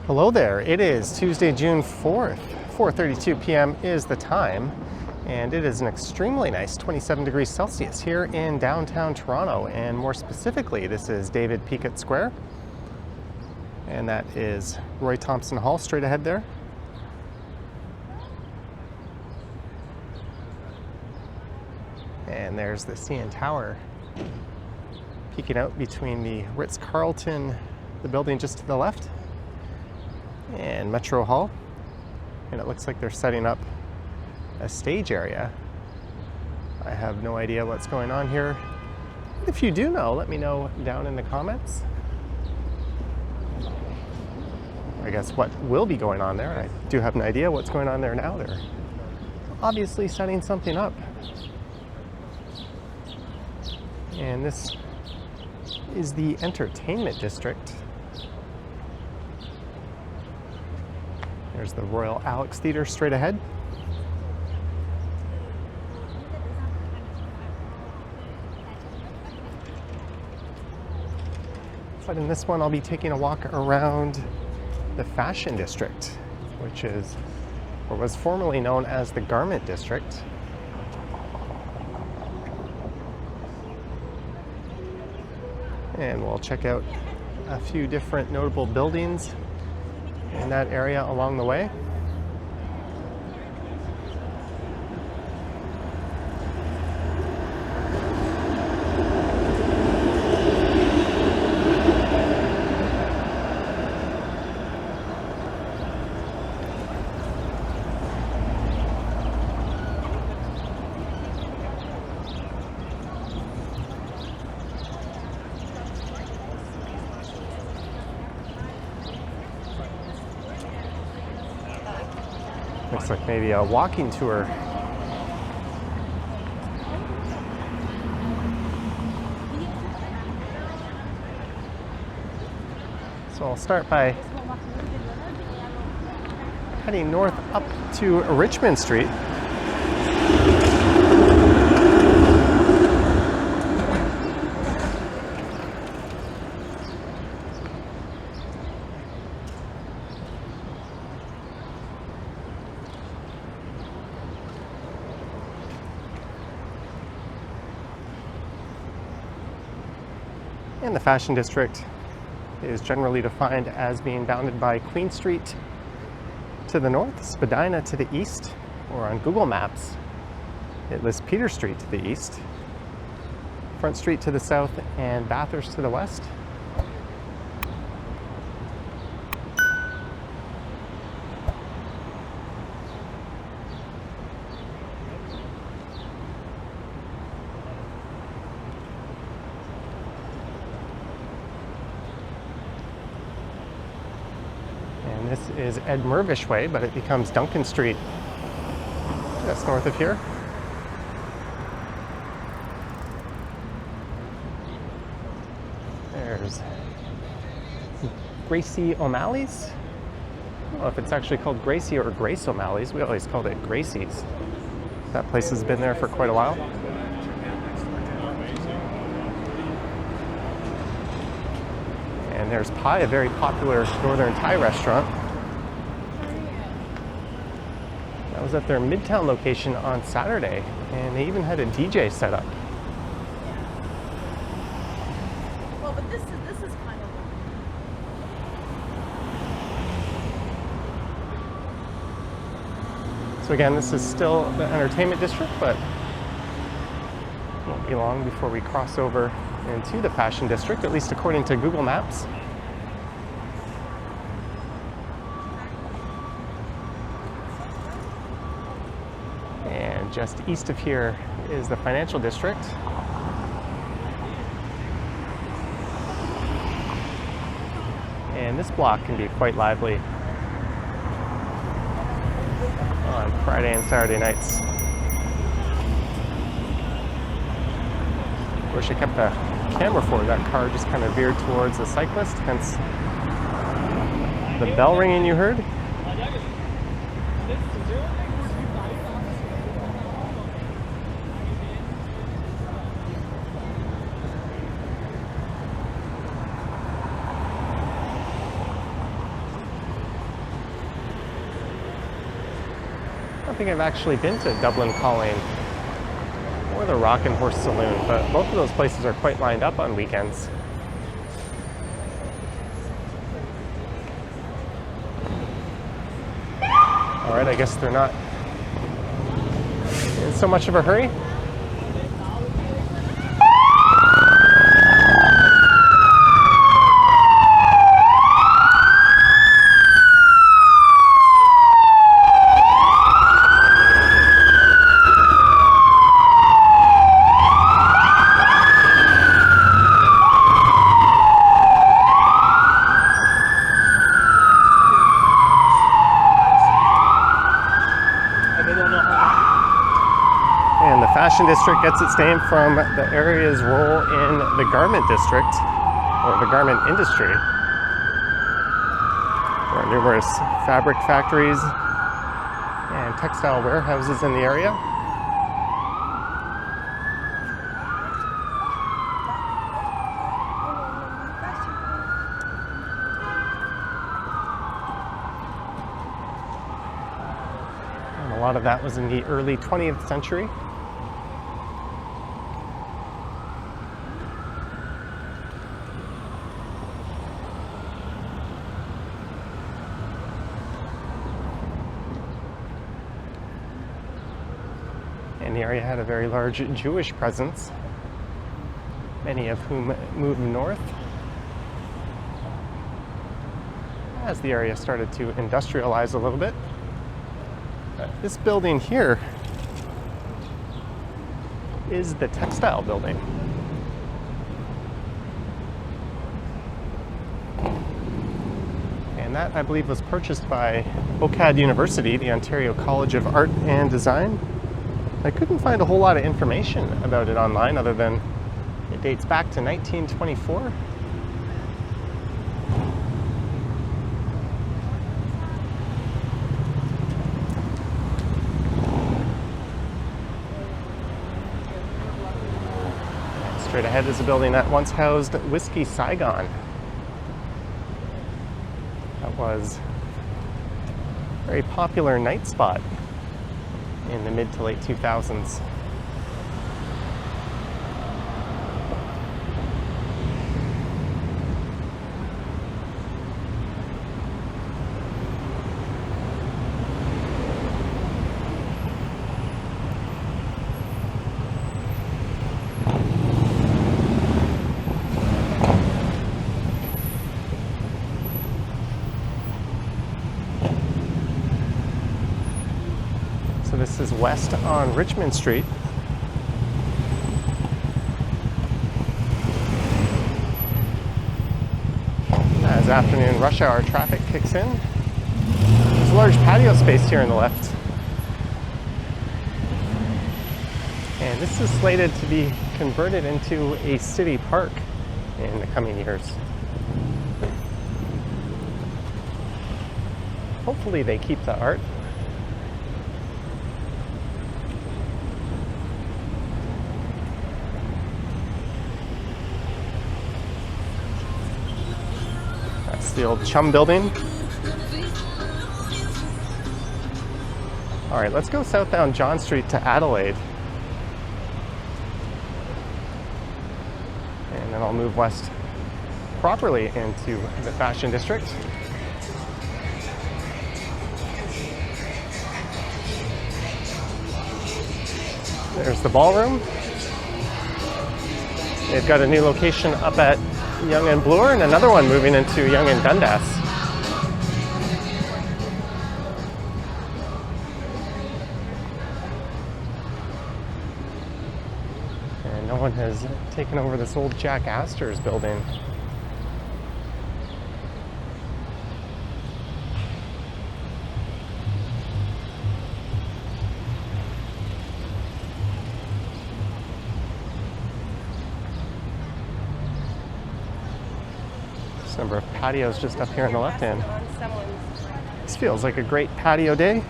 Hello there, it is Tuesday, June 4th, 4:32 p.m. is the time, and it is an extremely nice 27 degrees Celsius here in downtown Toronto, and more specifically, this is David Peckett Square, and that is Roy Thompson Hall straight ahead there. And there's the CN Tower peeking out between the Ritz-Carlton, the building just to the left, and Metro Hall. And it looks like they're setting up a stage area. I have no idea what's going on here. If you do know, let me know down in the comments. I guess what will be going on there. I do have an idea what's going on there now. They're obviously setting something up. And this is the entertainment district. There's the Royal Alex Theatre straight ahead. But in this one, I'll be taking a walk around the Fashion District, which is, or was formerly known as the Garment District. And we'll check out a few different notable buildings in that area along the way. Looks like maybe a walking tour. So I'll start by heading north up to Richmond Street. And the Fashion District is generally defined as being bounded by Queen Street to the north, Spadina to the east, or on Google Maps, it lists Peter Street to the east, Front Street to the south, and Bathurst to the west. This is Ed Mirvish Way, but it becomes Duncan Street just north of here. There's Gracie O'Malley's. I don't know if it's actually called Gracie or Grace O'Malley's. We always called it Gracie's. That place has been there for quite a while. And there's Pie, a very popular Northern Thai restaurant. I was at their Midtown location on Saturday, and they even had a DJ set up. Well, but this is kind of. So again, this is still the entertainment district, but it won't be long before we cross over into the Fashion District, at least according to Google Maps. And just east of here is the Financial District. And this block can be quite lively on Friday and Saturday nights. Wish I kept the camera forward. That car just kind of veered towards the cyclist, hence the bell ringing you heard. think I've actually been to Dublin Calling or the Rock and Horse Saloon, but both of those places are quite lined up on weekends. All right, I guess they're not in so much of a hurry. The fashion district gets its name from the area's role in the garment district, or the garment industry. There are numerous fabric factories and textile warehouses in the area. And a lot of that was in the early 20th century. And the area had a very large Jewish presence, many of whom moved north as the area started to industrialize a little bit. This building here is the textile building. And that, I believe, was purchased by OCAD University, the Ontario College of Art and Design. I couldn't find a whole lot of information about it online other than it dates back to 1924. Straight ahead is a building that once housed Whiskey Saigon. That was a very popular night spot in the mid to late 2000s. So this is west on Richmond Street. As afternoon rush hour traffic kicks in, there's a large patio space here on the left. And this is slated to be converted into a city park in the coming years. Hopefully they keep the art. That's the old Chum building. All right, let's go southbound John Street to Adelaide. And then I'll move west properly into the Fashion District. There's the ballroom. They've got a new location up at Yonge and Bloor and another one moving into Yonge and Dundas. And no one has taken over this old Jack Astor's building. Number of patios just up here on the left hand. This feels like a great patio day.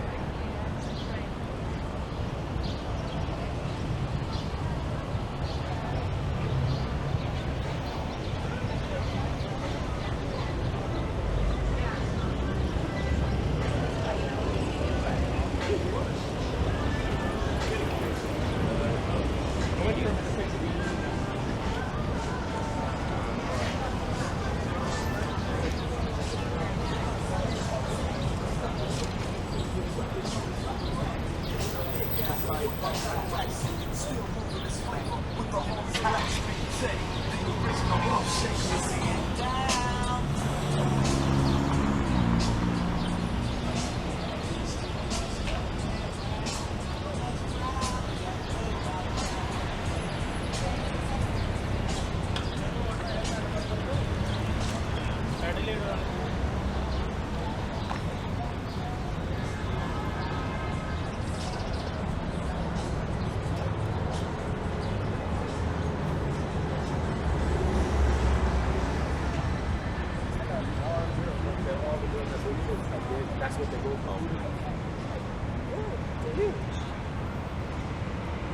That's what they go for.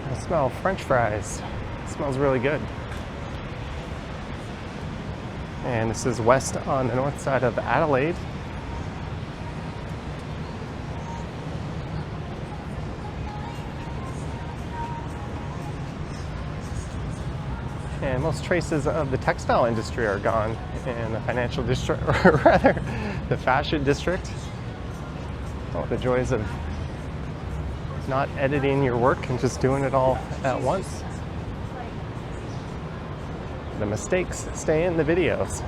I smell French fries. It smells really good. And this is west on the north side of Adelaide. And most traces of the textile industry are gone in the financial district, or rather, the fashion district. Oh, the joys of not editing your work and just doing it all at once. The mistakes stay in the videos.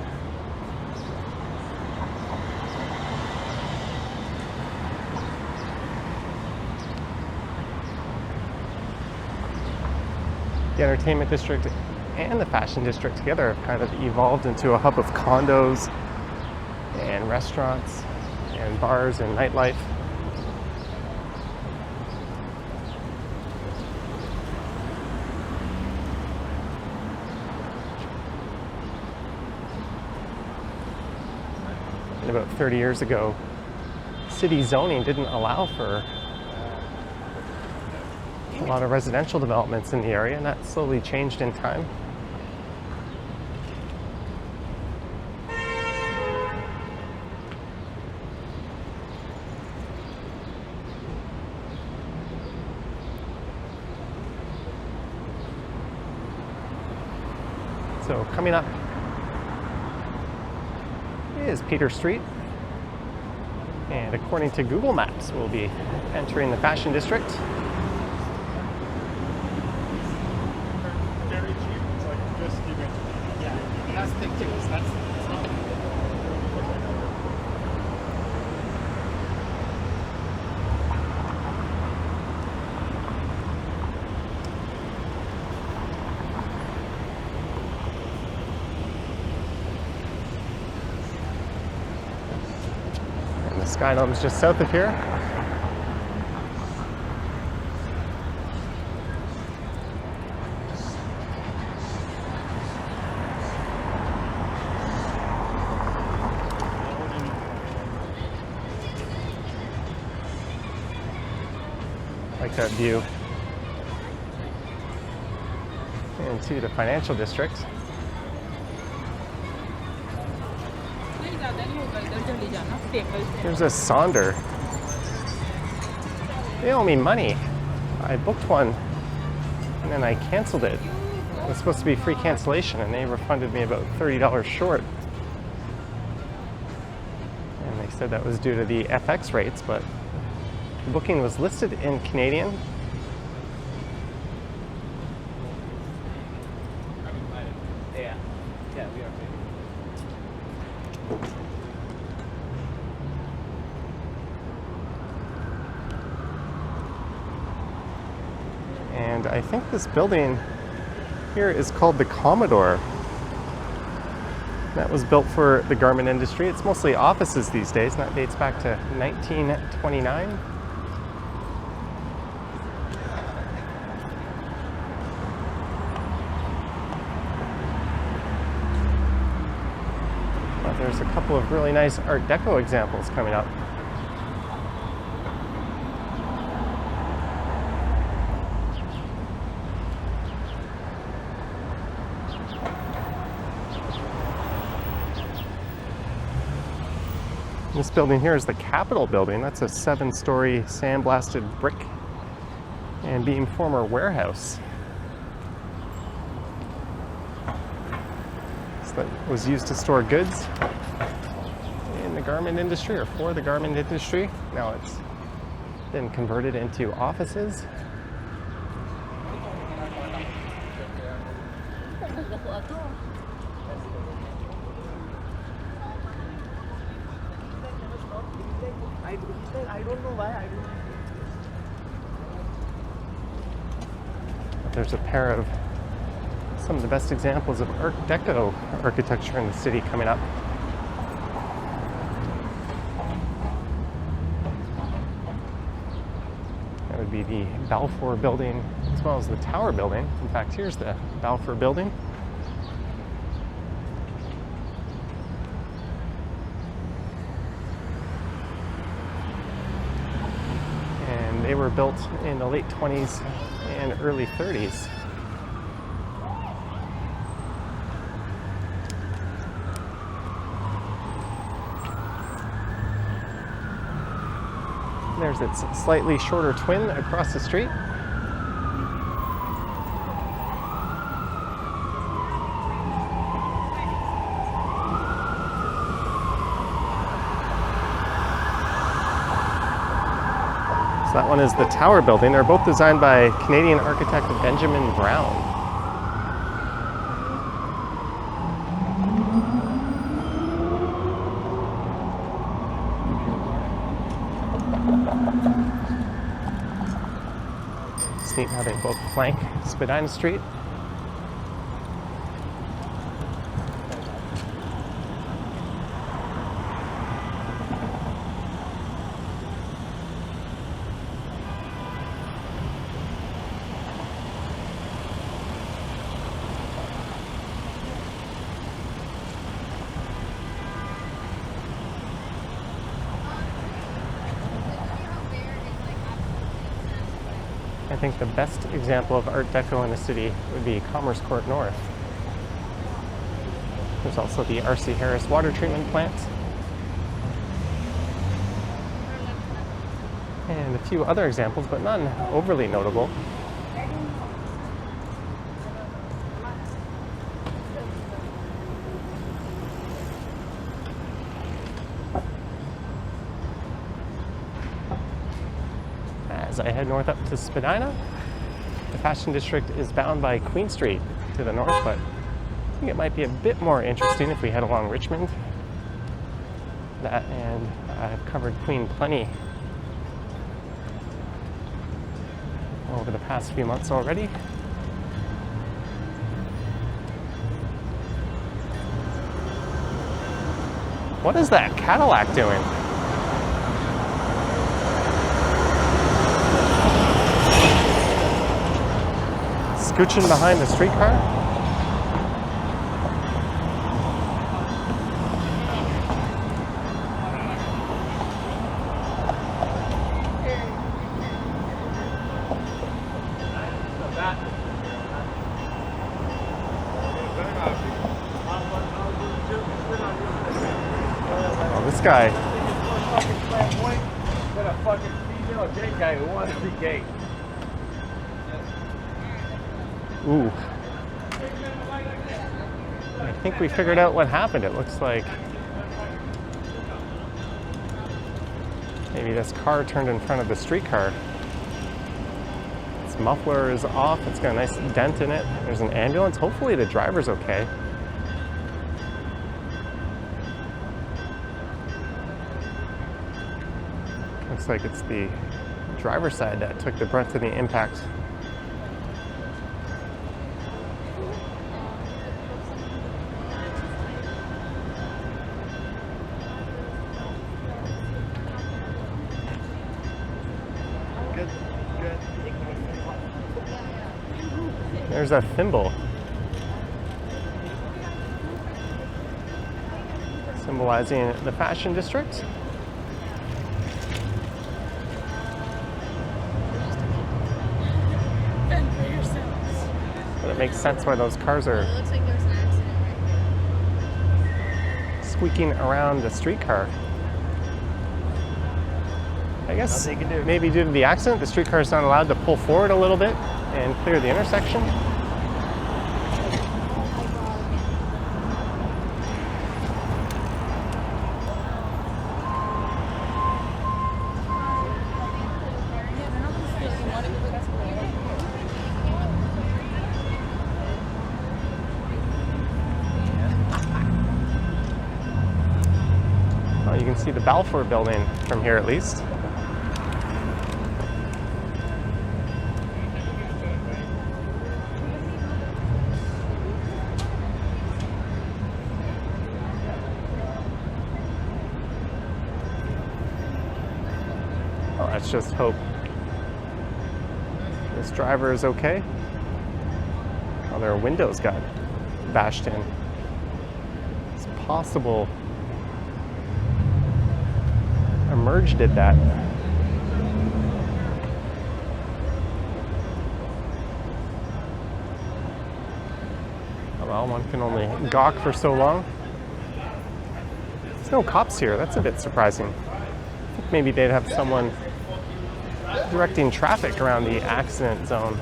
The entertainment district and the fashion district together have kind of evolved into a hub of condos and restaurants and bars and nightlife. And about 30 years ago, city zoning didn't allow for a lot of residential developments in the area, and that slowly changed in time. So coming up is Peter Street, and according to Google Maps, we'll be entering the fashion district. Very cheap. It's like just give it. Yeah, that's the thing too. That's not. And the Skydome's just south of here. Like that view. Into the financial district. There's a Sonder. They owe me money. I booked one and then I canceled it. It was supposed to be free cancellation and they refunded me about $30 short. And they said that was due to the FX rates, but the booking was listed in Canadian. Yeah. Yeah, we are. And I think this building here is called the Commodore. That was built for the garment industry. It's mostly offices these days, and that dates back to 1929. But there's a couple of really nice Art Deco examples coming up. This building here is the Capitol building. That's a 7-story sandblasted brick and beam former warehouse. So that was used to store goods in the garment industry or for the garment industry. Now it's been converted into offices. I don't know why. There's a pair of some of the best examples of Art Deco architecture in the city coming up. That would be the Balfour Building as well as the Tower Building. In fact, here's the Balfour Building. And they were built in the late 20s and early 30s. There's its slightly shorter twin across the street. So that one is the Tower Building. They're both designed by Canadian architect Benjamin Brown. It's neat how they both flank Spadina Street. I think the best example of Art Deco in the city would be Commerce Court North. There's also the R.C. Harris water treatment plant. And a few other examples, but none overly notable. As I head north up to Spadina, the Fashion District is bound by Queen Street to the north, but I think it might be a bit more interesting if we head along Richmond. That, and I've covered Queen plenty over the past few months already. What is that Cadillac doing? Scooching behind the streetcar? Oh, this guy. Got a fucking female gay guy who wants to be gay. Ooh. I think we figured out what happened. It looks like maybe this car turned in front of the streetcar. Its muffler is off. It's got a nice dent in it. There's an ambulance. Hopefully the driver's okay. Looks like it's the driver's side that took the brunt of the impact. There's a thimble symbolizing the Fashion District. Fend for yourselves. But it makes sense why those cars are It looks like there's an accident right here. squeaking around the streetcar. I guess Nothing you can do. maybe due to the accident, the streetcar is not allowed to pull forward a little bit and clear the intersection. see the Balfour building from here at least. Well, let's just hope this driver is okay. Oh, their windows got bashed in. It's possible Emerge did that. Oh, well, one can only gawk for so long. There's no cops here. That's a bit surprising. I think maybe they'd have someone directing traffic around the accident zone.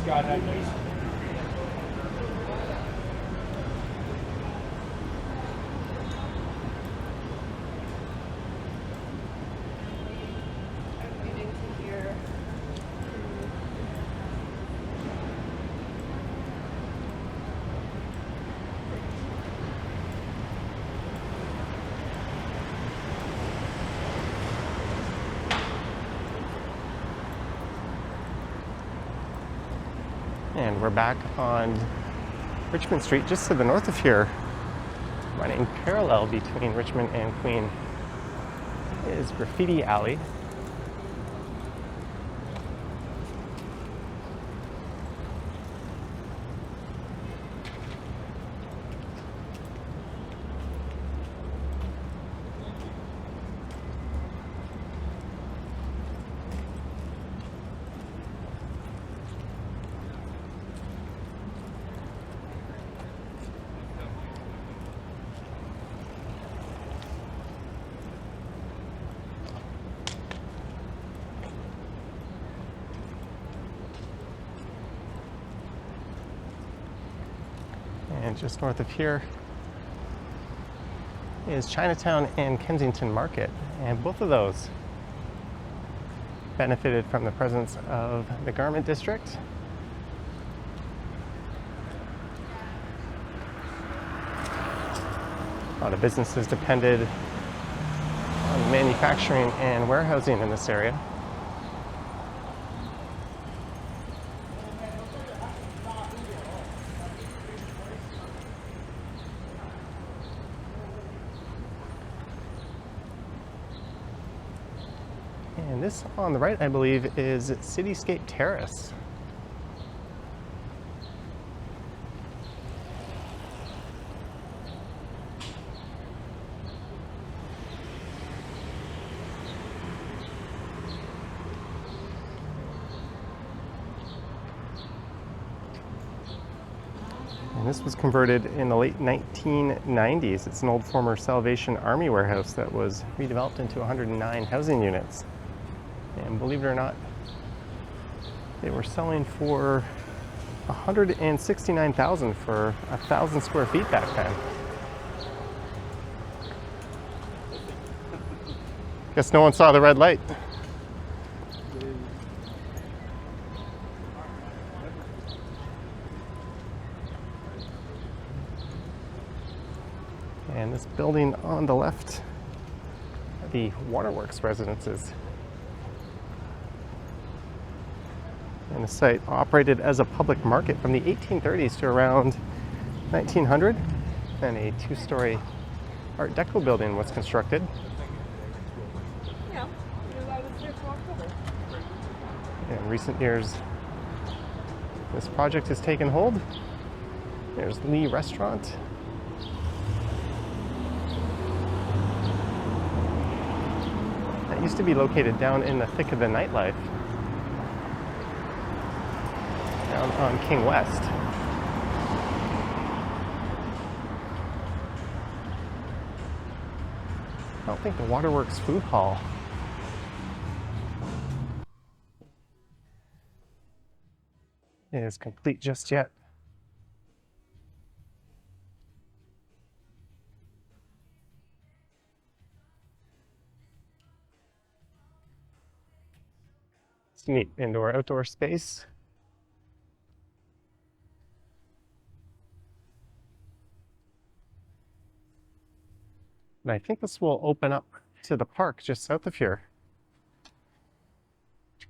Scott Hughes. And we're back on Richmond Street, just to the north of here. Running parallel between Richmond and Queen is Graffiti Alley. And just north of here is Chinatown and Kensington Market. And both of those benefited from the presence of the garment district. A lot of businesses depended on manufacturing and warehousing in this area. And this on the right, I believe, is Cityscape Terrace. And this was converted in the late 1990s. It's an old former Salvation Army warehouse that was redeveloped into 109 housing units. And believe it or not, they were selling for $169,000 for 1,000 square feet back then. Guess no one saw the red light. And this building on the left, the Waterworks residences. And the site operated as a public market from the 1830s to around 1900. Then a two-story Art Deco building was constructed. Yeah, I was here for October. In recent years, this project has taken hold. There's Lee Restaurant. That used to be located down in the thick of the nightlife, down on King West. I don't think the Waterworks food hall is complete just yet. It's a neat indoor-outdoor space. And I think this will open up to the park just south of here. I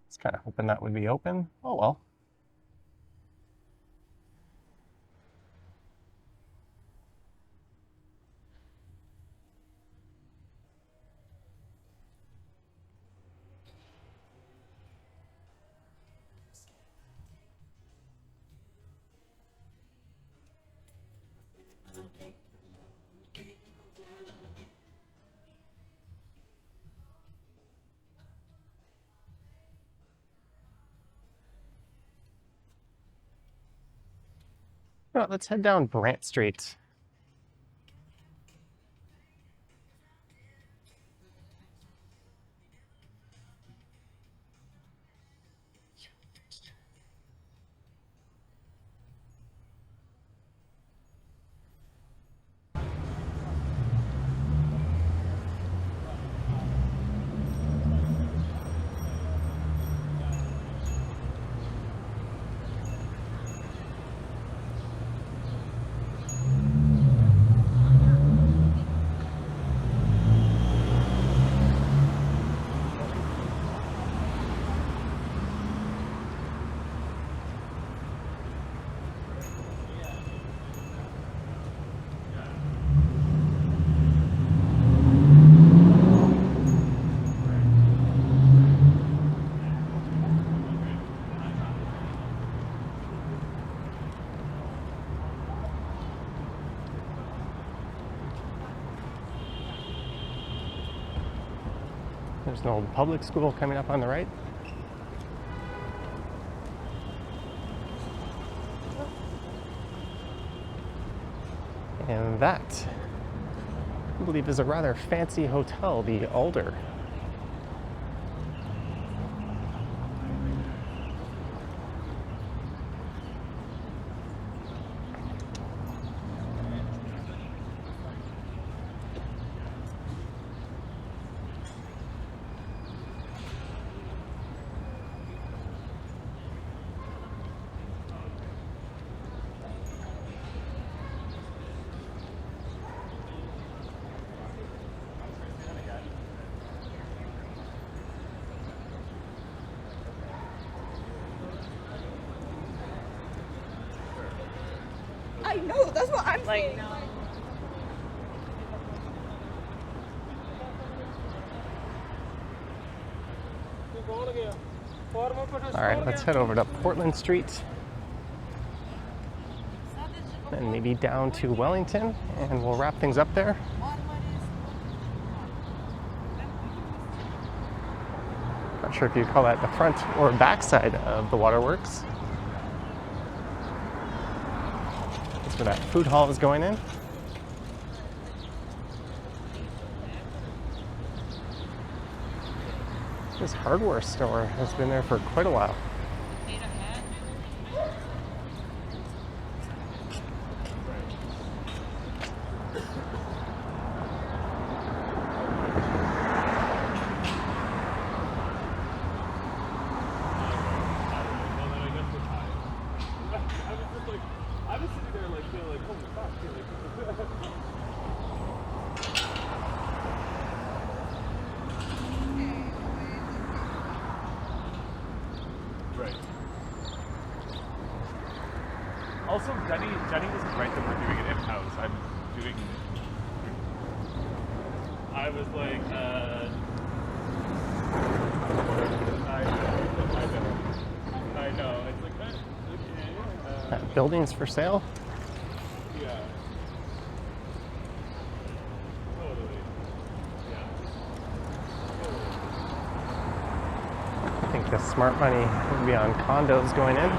was kind of hoping that would be open. Oh well. Well, let's head down Brant Street. There's an old public school coming up on the right. And that, I believe, is a rather fancy hotel, the Alder. I know, that's what I'm saying. All right, let's head over to Portland Street and maybe down to Wellington, and we'll wrap things up there. Not sure if you call that the front or back side of the Waterworks. That's where that food hall is going in. This hardware store has been there for quite a while. Also, Jenny wasn't right that we're doing it in-house. I was like, I know. It's like, okay. Buildings for sale? Yeah. Totally. Yeah. I think the smart money would be on condos going in.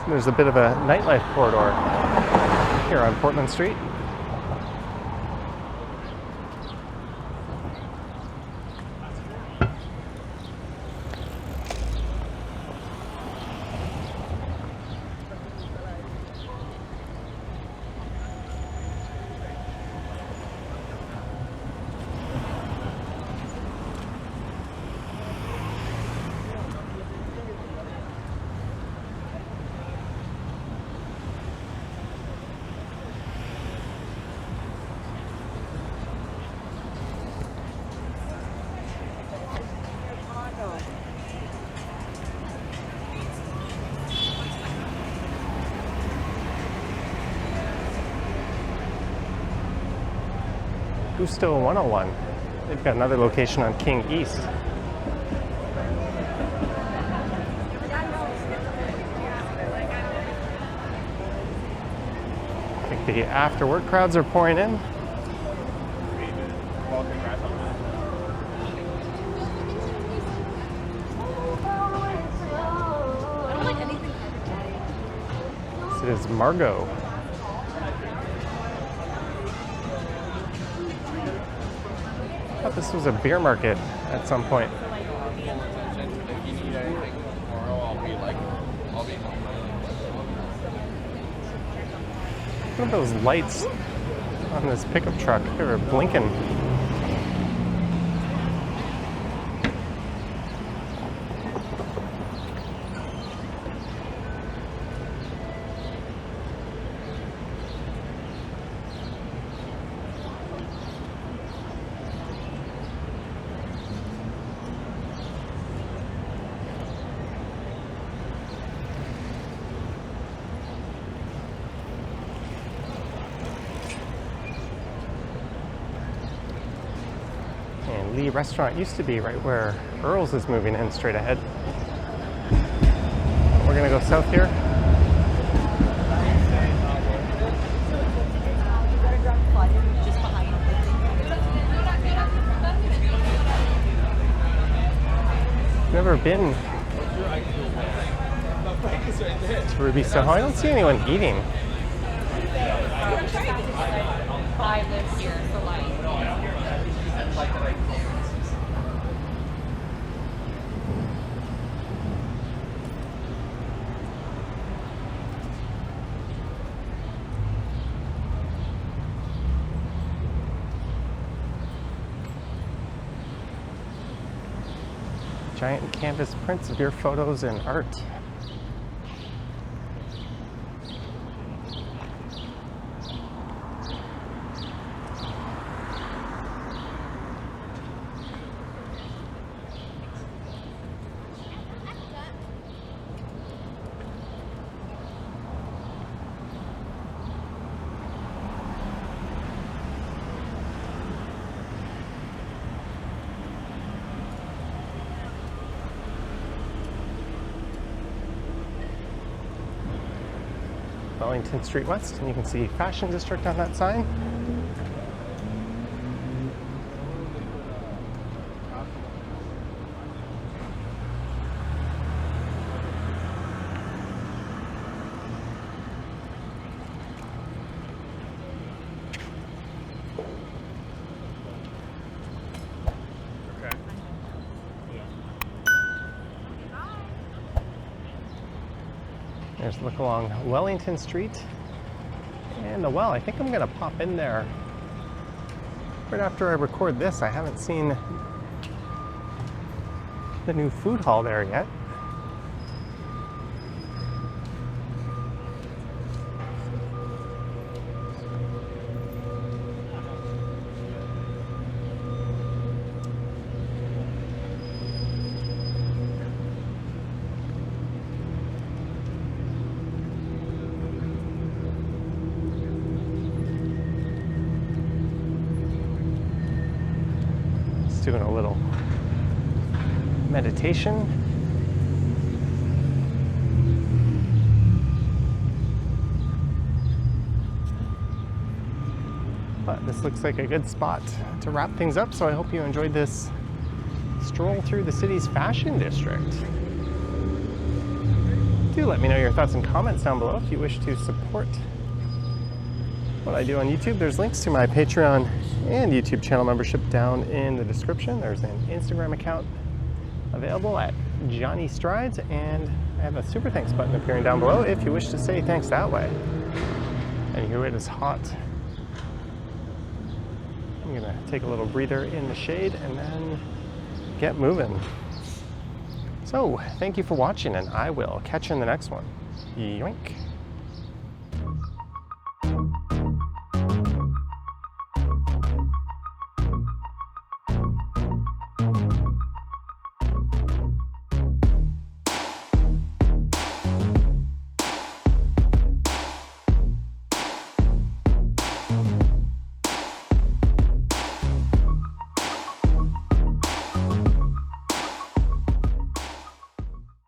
There's a bit of a nightlife corridor here on Portland Street. Gusto 101. They've got another location on King East. I think the after work crowds are pouring in. This is Margot. I thought this was a beer market at some point. If you need anything tomorrow, I'll be Look at those lights on this pickup truck. They're blinking. Lee Restaurant used to be right where Earl's is moving in straight ahead. We're gonna go south here. Never been to Ruby Soho. I don't see anyone eating. I live here, so like. Giant canvas prints of your photos and art. Wellington Street West, and you can see Fashion District on that sign. There's a look along Wellington Street and the Well. I think I'm gonna pop in there right after I record this. I haven't seen the new food hall there yet. Doing a little meditation. But this looks like a good spot to wrap things up, so I hope you enjoyed this stroll through the city's fashion district. Do let me know your thoughts and comments down below if you wish to support what I do on YouTube. There's links to my Patreon and YouTube channel membership down in the description. There's an Instagram account available at Johnny Strides, and I have a super thanks button appearing down below if you wish to say thanks that way. Anywho, it is hot. I'm gonna take a little breather in the shade and then get moving. So, thank you for watching, and I will catch you in the next one. Yoink.